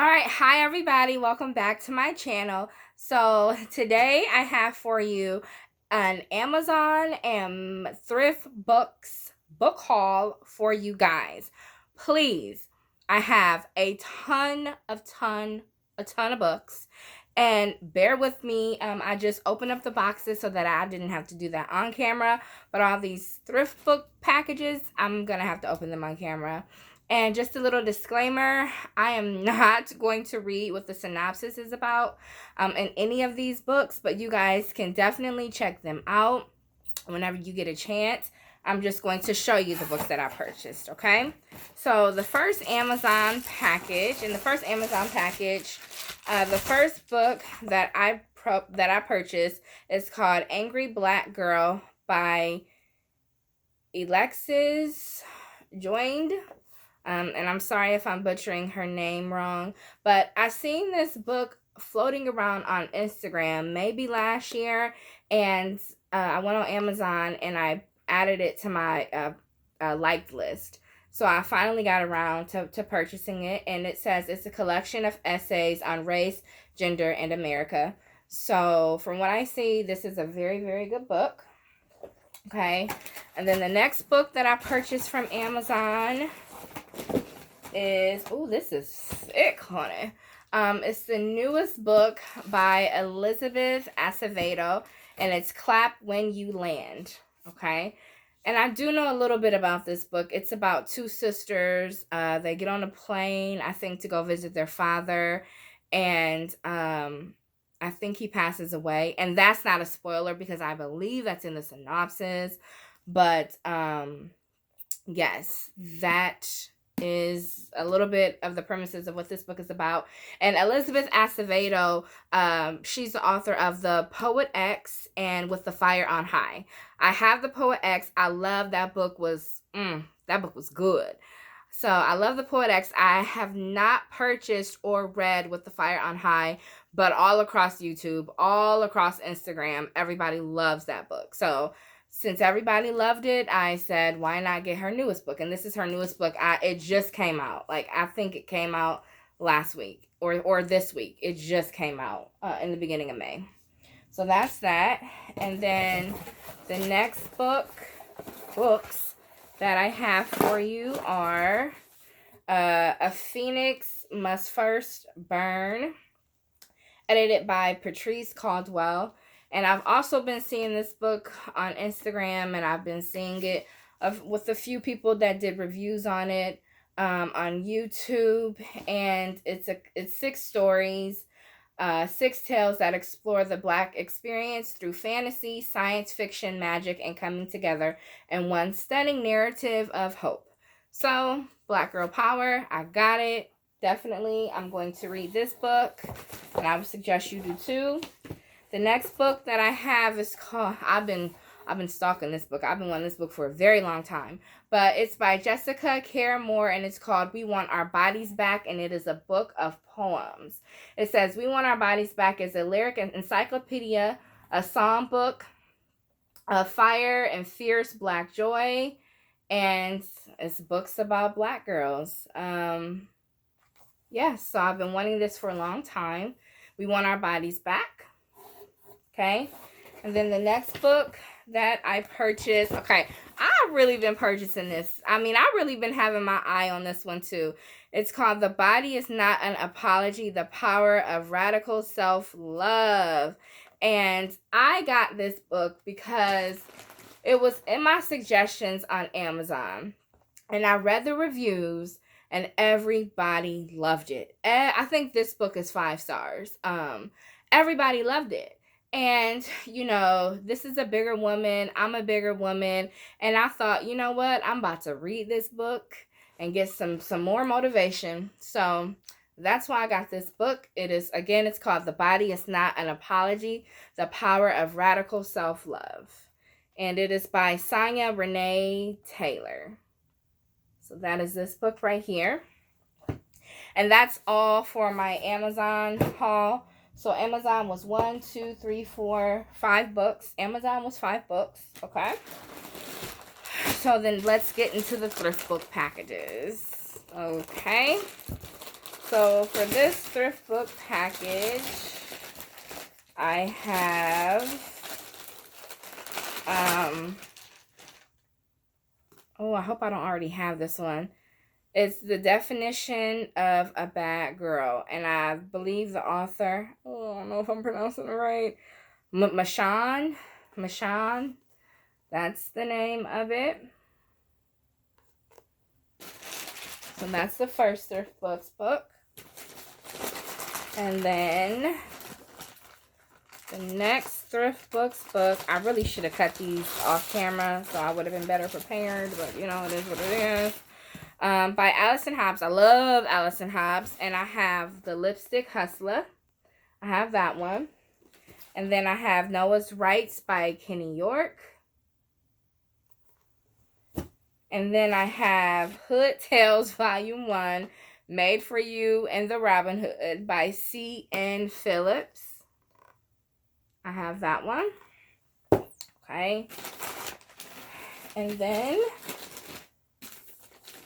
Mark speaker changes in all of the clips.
Speaker 1: All right, hi everybody, welcome back to my channel. So today I have for you an Amazon and Thriftbooks book haul for you guys. Please, I have a ton of books, and bear with me. I just opened up the boxes so that I didn't have to do that on camera, but all these thrift book packages, I'm gonna have to open them on camera. And just a little disclaimer, I am not going to read what the synopsis is about in any of these books, but you guys can definitely check them out whenever you get a chance. I'm just going to show you the books that I purchased, okay? So the first Amazon package, the first book that I purchased is called Angry Black Girl by Elexus, Jionde. And I'm sorry if I'm butchering her name wrong, but I seen this book floating around on Instagram maybe last year, and I went on Amazon and I added it to my liked list. So I finally got around to purchasing it, and it says it's a collection of essays on race, gender, and America. So from what I see, this is a very, very good book. Okay, and then the next book that I purchased from Amazon is, oh, this is sick, honey. It's the newest book by Elizabeth Acevedo, and it's Clap When You Land, okay? And I do know a little bit about this book. It's about two sisters. They get on a plane, I think, to go visit their father, and I think he passes away. And that's not a spoiler because I believe that's in the synopsis. But yes, that is a little bit of the premises of what this book is about. And Elizabeth Acevedo, she's the author of The Poet X and With the Fire on High. I have The Poet X. I love that book. That book was good. So I love The Poet X. I have not purchased or read With the Fire on High, but all across YouTube, all across Instagram, everybody loves that book. So since everybody loved it, I said, why not get her newest book? And this is her newest book. It just came out. Like, I think it came out last week or this week. It just came out in the beginning of May. So that's that. And then the next books that I have for you are A Phoenix Must First Burn, edited by Patrice Caldwell. And I've also been seeing this book on Instagram, and I've been seeing it with a few people that did reviews on it on YouTube. And it's 6 stories, 6 tales that explore the Black experience through fantasy, science fiction, magic, and coming together in one stunning narrative of hope. So, Black Girl Power, I got it. Definitely, I'm going to read this book, and I would suggest you do too. The next book that I have is called, I've been stalking this book. I've been wanting this book for a very long time. But it's by Jessica Care Moore, and it's called We Want Our Bodies Back, and it is a book of poems. It says, We Want Our Bodies Back is a lyric encyclopedia, a song book, a fire and fierce Black joy, and it's books about Black girls. Yeah, so I've been wanting this for a long time. We Want Our Bodies Back. Okay, and then the next book that I purchased, okay, I've really been purchasing this. I mean, I've really been having my eye on this one too. It's called The Body Is Not an Apology, The Power of Radical Self-Love. And I got this book because it was in my suggestions on Amazon. And I read the reviews, and everybody loved it. I think this book is 5 stars. Everybody loved it. And, you know, this is a bigger woman. I'm a bigger woman. And I thought, you know what? I'm about to read this book and get some more motivation. So that's why I got this book. It's called The Body Is Not an Apology, The Power of Radical Self-Love. And it is by Sonya Renee Taylor. So that is this book right here. And that's all for my Amazon haul. So Amazon was 5 books. Amazon was 5 books, okay? So then let's get into the thrift book packages, okay? So for this thrift book package, I have, oh, I hope I don't already have this one. It's The Definition of a Bad Girl. And I believe the author, oh, I don't know if I'm pronouncing it right, Mìchaune. That's the name of it. So that's the first Thriftbooks book. And then the next Thriftbooks book, I really should have cut these off camera so I would have been better prepared, but you know, it is what it is. By Allison Hobbs. I love Allison Hobbs. And I have the lipstick Hustla. I have that one. And then I have Noah's Rights by Kenni York. And then I have Hood Tales Volume 1, Made for You and the Robin Hood by C.N. Phillips. I have that one. Okay. And then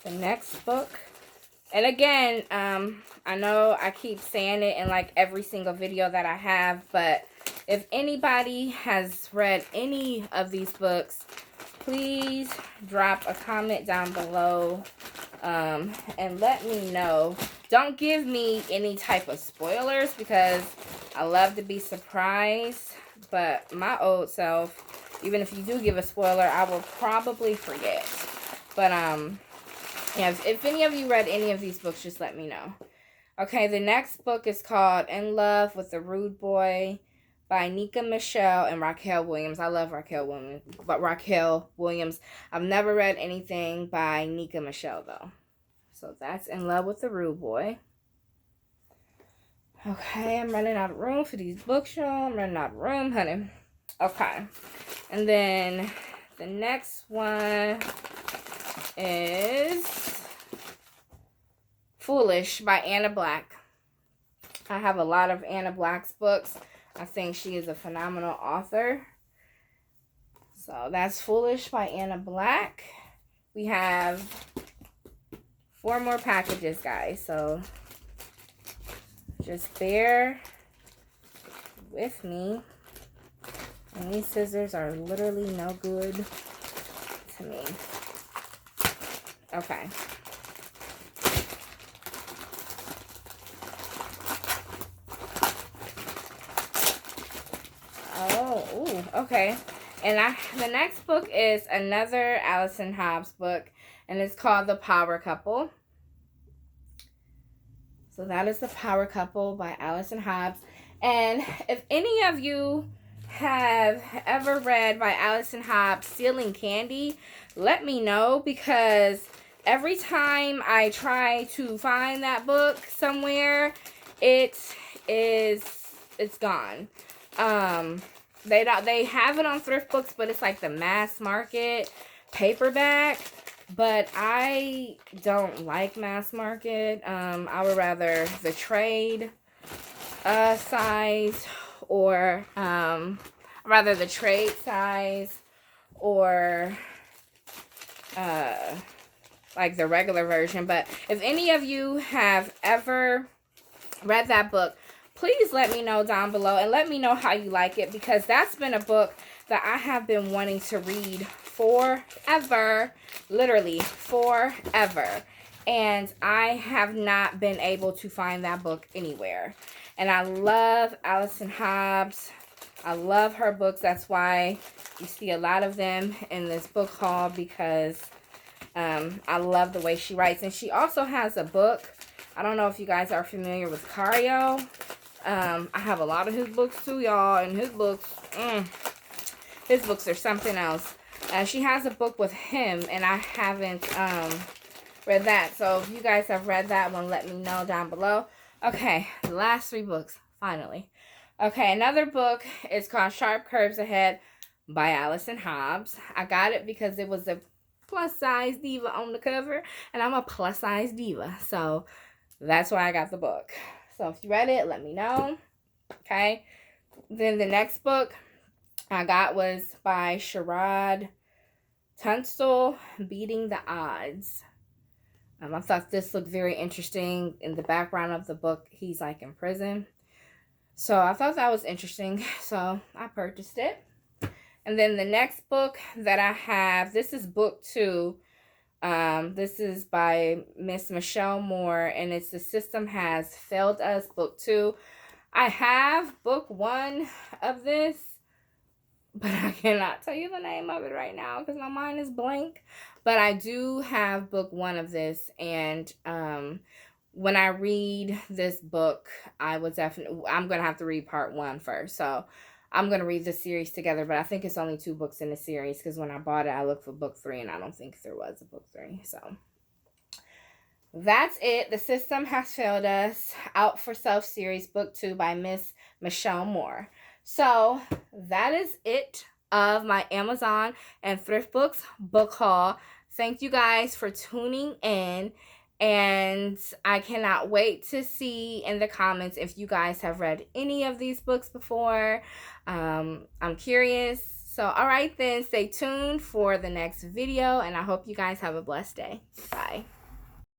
Speaker 1: the next book. And again, I know I keep saying it in like every single video that I have, but if anybody has read any of these books, please drop a comment down below and let me know. Don't give me any type of spoilers because I love to be surprised, but my old self, even if you do give a spoiler, I will probably forget. But yeah, if any of you read any of these books, just let me know. Okay, the next book is called In Love with the Rude Boy by Nika, Michel, and Raquel Williams. I love Raquel Williams. I've never read anything by Nika Michel, though. So that's In Love with the Rude Boy. Okay, I'm running out of room for these books, y'all. I'm running out of room, honey. Okay. And then the next one is Foolish by Anna Black. I have a lot of Anna Black's books. I think she is a phenomenal author. So that's Foolish by Anna Black. We have 4 more packages, guys. So just bear with me. And these scissors are literally no good to me. Okay. Oh, ooh, okay. And the next book is another Allison Hobbs book, and it's called The Power Couple. So that is The Power Couple by Allison Hobbs. And if any of you have ever read by Allison Hobbs Stealing Candy, let me know, because every time I try to find that book somewhere, it's gone. They have it on Thriftbooks, but it's like the mass market paperback. But I don't like mass market. I would rather the trade size, or rather the trade size, or like the regular version. But if any of you have ever read that book, please let me know down below and let me know how you like it, because that's been a book that I have been wanting to read forever, literally forever, and I have not been able to find that book anywhere. And I love Allison Hobbs. I love her books. That's why you see a lot of them in this book haul, because I love the way she writes. And she also has a book. I don't know if you guys are familiar with Cario. I have a lot of his books too, y'all, and his books are something else. She has a book with him, and I haven't read that. So if you guys have read that one, let me know down below. Okay, the last 3 books, finally. Okay, another book is called Sharp Curves Ahead by Allison Hobbs. I got it because it was a plus-size diva on the cover, and I'm a plus-size diva, so that's why I got the book. So if you read it, let me know. Okay. Then the next book I got was by Sherrod, Tunstall, Beating the Odds. I thought this looked very interesting. In the background of the book, he's like in prison. So I thought that was interesting. So I purchased it. And then the next book that I have, this is book 2. This is by Miss Michel Moore, and it's The System Has Failed Us, book 2. I have book 1 of this, but I cannot tell you the name of it right now because my mind is blank. But I do have book 1 of this, and when I read this book, I'm going to have to read part 1 first. So I'm going to read the series together, but I think it's only 2 books in the series because when I bought it, I looked for book 3, and I don't think there was a book 3. So that's it. The System Has Failed Us, Out for Self series, book 2 by Miss Michel Moore. So that is it of my Amazon and Thriftbooks book haul. Thank you guys for tuning in. And I cannot wait to see in the comments if you guys have read any of these books before. I'm curious. So, all right then, stay tuned for the next video, and I hope you guys have a blessed day. Bye.